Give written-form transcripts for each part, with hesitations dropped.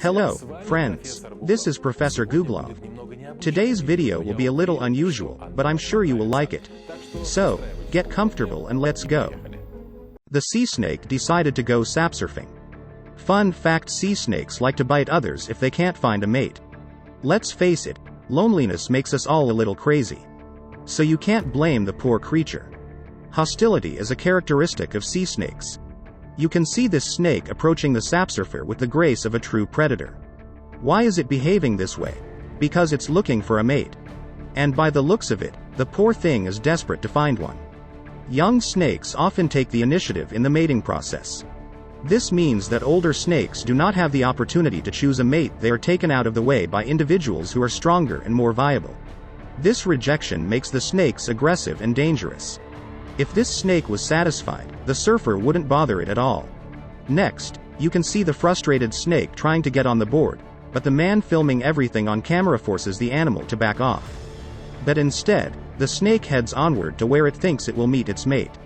Hello, friends. This is Professor Googlov. Today's video will be a little unusual, but I'm sure you will like it. So, get comfortable and let's go. The sea snake decided to go sapsurfing. Fun fact: sea snakes like to bite others if they can't find a mate. Let's face it, loneliness makes us all a little crazy. So you can't blame the poor creature. Hostility is a characteristic of sea snakes. You can see this snake approaching the sapsurfer with the grace of a true predator. Why is it behaving this way? Because it's looking for a mate. And by the looks of it, the poor thing is desperate to find one. Young snakes often take the initiative in the mating process. This means that older snakes do not have the opportunity to choose a mate. They are taken out of the way by individuals who are stronger and more viable. This rejection makes the snakes aggressive and dangerous. If this snake was satisfied, the surfer wouldn't bother it at all. Next, you can see the frustrated snake trying to get on the board, but the man filming everything on camera forces the animal to back off. But instead, the snake heads onward to where it thinks it will meet its mate.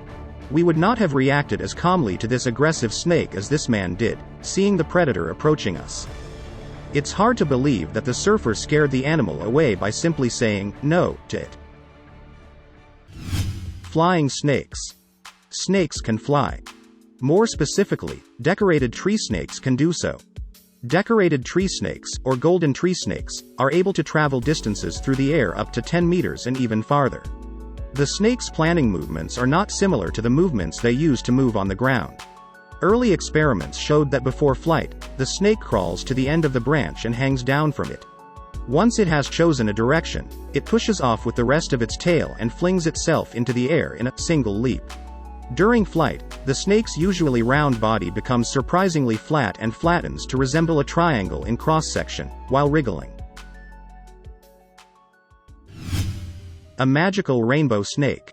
We would not have reacted as calmly to this aggressive snake as this man did, seeing the predator approaching us. It's hard to believe that the surfer scared the animal away by simply saying no to it. Flying snakes. Snakes can fly. More specifically, decorated tree snakes can do so. Decorated tree snakes, or golden tree snakes, are able to travel distances through the air up to 10 meters and even farther. The snake's planning movements are not similar to the movements they use to move on the ground. Early experiments showed that before flight, the snake crawls to the end of the branch and hangs down from it. Once it has chosen a direction, it pushes off with the rest of its tail and flings itself into the air in a single leap. During flight, the snake's usually round body becomes surprisingly flat and flattens to resemble a triangle in cross-section, while wriggling. A magical rainbow snake.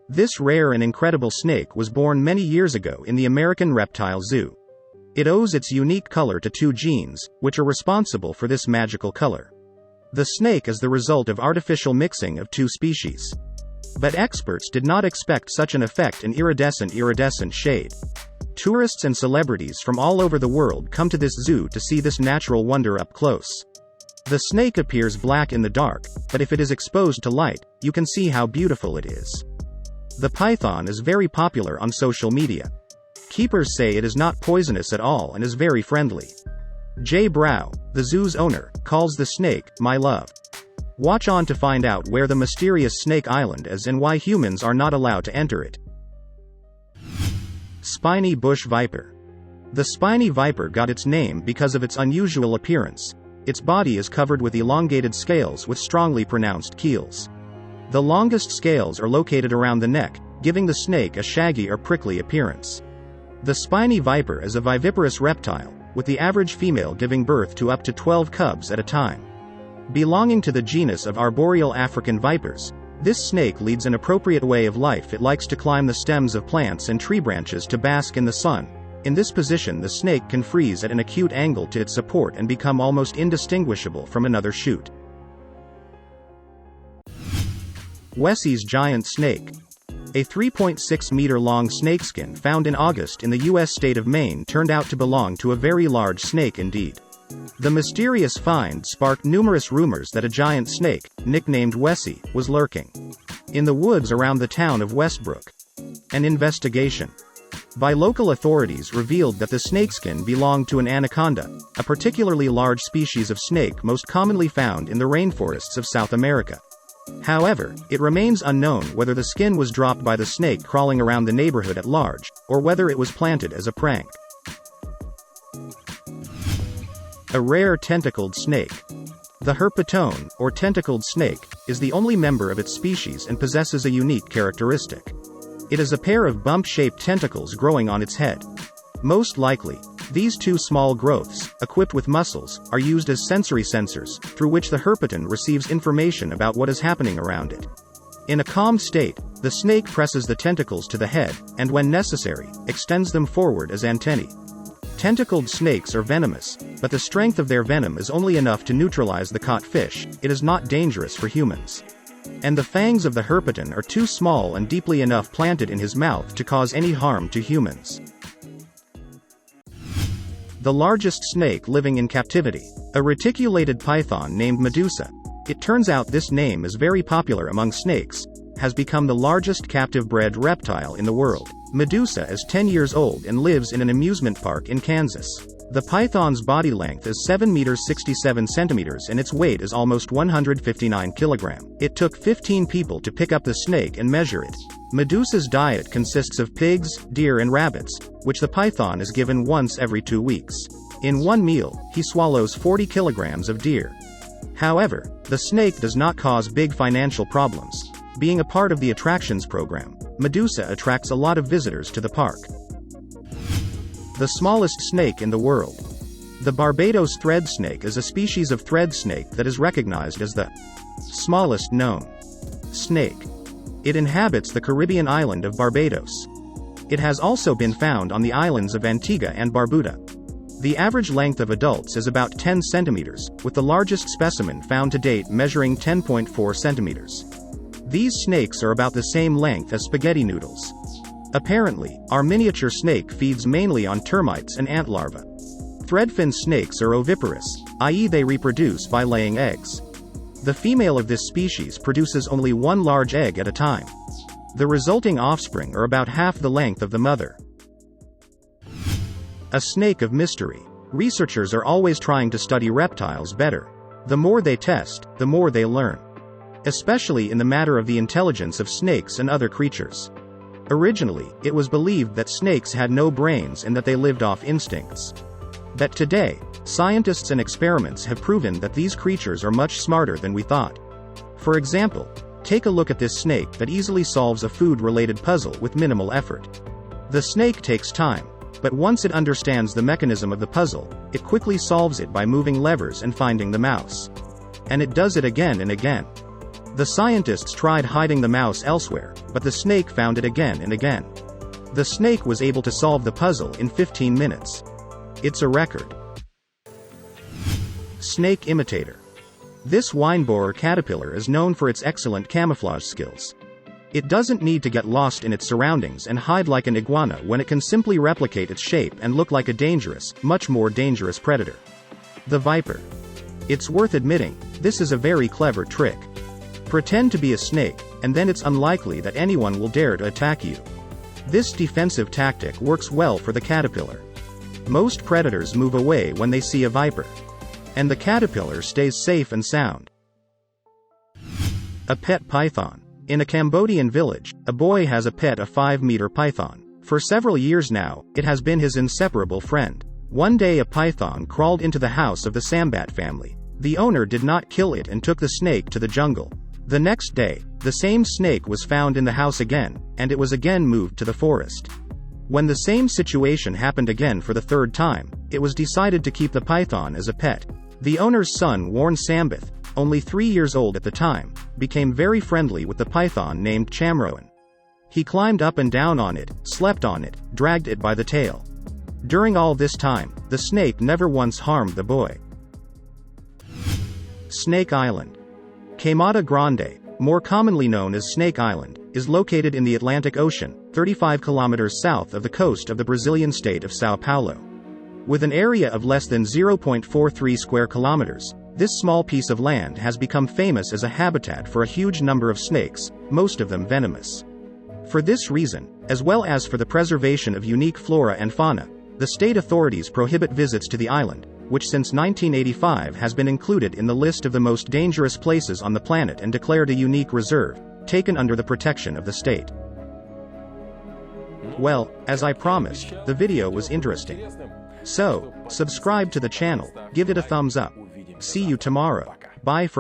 This rare and incredible snake was born many years ago in the American Reptile Zoo. It owes its unique color to two genes, which are responsible for this magical color. The snake is the result of artificial mixing of two species. But experts did not expect such an effect in iridescent shade. Tourists and celebrities from all over the world come to this zoo to see this natural wonder up close. The snake appears black in the dark, but if it is exposed to light, you can see how beautiful it is. The python is very popular on social media. Keepers say it is not poisonous at all and is very friendly. Jay Brow, the zoo's owner, calls the snake "my love." Watch on to find out where the mysterious Snake Island is and why humans are not allowed to enter it. Spiny bush viper. The spiny viper got its name because of its unusual appearance. Its body is covered with elongated scales with strongly pronounced keels. The longest scales are located around the neck, giving the snake a shaggy or prickly appearance. The spiny viper is a viviparous reptile, with the average female giving birth to up to 12 cubs at a time. Belonging to the genus of arboreal African vipers, this snake leads an appropriate way of life. It likes to climb the stems of plants and tree branches to bask in the sun. In this position, the snake can freeze at an acute angle to its support and become almost indistinguishable from another shoot. Wessie's giant snake. A 3.6-meter-long snakeskin found in August in the U.S. state of Maine turned out to belong to a very large snake indeed. The mysterious find sparked numerous rumors that a giant snake, nicknamed Wessie, was lurking in the woods around the town of Westbrook. An investigation by local authorities revealed that the snakeskin belonged to an anaconda, a particularly large species of snake most commonly found in the rainforests of South America. However, it remains unknown whether the skin was dropped by the snake crawling around the neighborhood at large, or whether it was planted as a prank. A rare tentacled snake. The herpetone, or tentacled snake, is the only member of its species and possesses a unique characteristic. It is a pair of bump-shaped tentacles growing on its head. Most likely, these two small growths, equipped with muscles, are used as sensory sensors, through which the herpeton receives information about what is happening around it. In a calm state, the snake presses the tentacles to the head, and when necessary, extends them forward as antennae. Tentacled snakes are venomous, but the strength of their venom is only enough to neutralize the caught fish. It is not dangerous for humans. And the fangs of the herpeton are too small and deeply enough planted in his mouth to cause any harm to humans. The largest snake living in captivity. A reticulated python named Medusa. It turns out this name is very popular among snakes, has become the largest captive-bred reptile in the world. Medusa is 10 years old and lives in an amusement park in Kansas. The python's body length is 7 meters 67 centimeters and its weight is almost 159 kilograms. It took 15 people to pick up the snake and measure it. Medusa's diet consists of pigs, deer and rabbits, which the python is given once every 2 weeks. In one meal, he swallows 40 kilograms of deer. However, the snake does not cause big financial problems. Being a part of the attractions program, Medusa attracts a lot of visitors to the park. The smallest snake in the world. The Barbados thread snake is a species of thread snake that is recognized as the smallest known snake. It inhabits the Caribbean island of Barbados. It has also been found on the islands of Antigua and Barbuda. The average length of adults is about 10 centimeters, with the largest specimen found to date measuring 10.4 centimeters. These snakes are about the same length as spaghetti noodles. Apparently, our miniature snake feeds mainly on termites and ant larvae. Threadfin snakes are oviparous, i.e. they reproduce by laying eggs. The female of this species produces only one large egg at a time. The resulting offspring are about half the length of the mother. A snake of mystery. Researchers are always trying to study reptiles better. The more they test, the more they learn. Especially in the matter of the intelligence of snakes and other creatures. Originally, it was believed that snakes had no brains and that they lived off instincts. But today, scientists and experiments have proven that these creatures are much smarter than we thought. For example, take a look at this snake that easily solves a food-related puzzle with minimal effort. The snake takes time, but once it understands the mechanism of the puzzle, it quickly solves it by moving levers and finding the mouse. And it does it again and again. The scientists tried hiding the mouse elsewhere, but the snake found it again and again. The snake was able to solve the puzzle in 15 minutes. It's a record. Snake imitator. This wine borer caterpillar is known for its excellent camouflage skills. It doesn't need to get lost in its surroundings and hide like an iguana when it can simply replicate its shape and look like a dangerous, much more dangerous predator. The viper. It's worth admitting, this is a very clever trick. Pretend to be a snake, and then it's unlikely that anyone will dare to attack you. This defensive tactic works well for the caterpillar. Most predators move away when they see a viper. And the caterpillar stays safe and sound. A pet python. In a Cambodian village, a boy has a pet, a 5-meter python. For several years now, it has been his inseparable friend. One day a python crawled into the house of the Sambat family. The owner did not kill it and took the snake to the jungle. The next day, the same snake was found in the house again, and it was again moved to the forest. When the same situation happened again for the third time, it was decided to keep the python as a pet. The owner's son Warren Sambath, only 3 years old at the time, became very friendly with the python named Chamroan. He climbed up and down on it, slept on it, dragged it by the tail. During all this time, the snake never once harmed the boy. Snake Island. Queimada Grande, more commonly known as Snake Island, is located in the Atlantic Ocean, 35 kilometers south of the coast of the Brazilian state of São Paulo. With an area of less than 0.43 square kilometers, this small piece of land has become famous as a habitat for a huge number of snakes, most of them venomous. For this reason, as well as for the preservation of unique flora and fauna, the state authorities prohibit visits to the island, which since 1985 has been included in the list of the most dangerous places on the planet and declared a unique reserve, taken under the protection of the state. Well, as I promised, the video was interesting. So, subscribe to the channel, give it a thumbs up. See you tomorrow. Bye for now.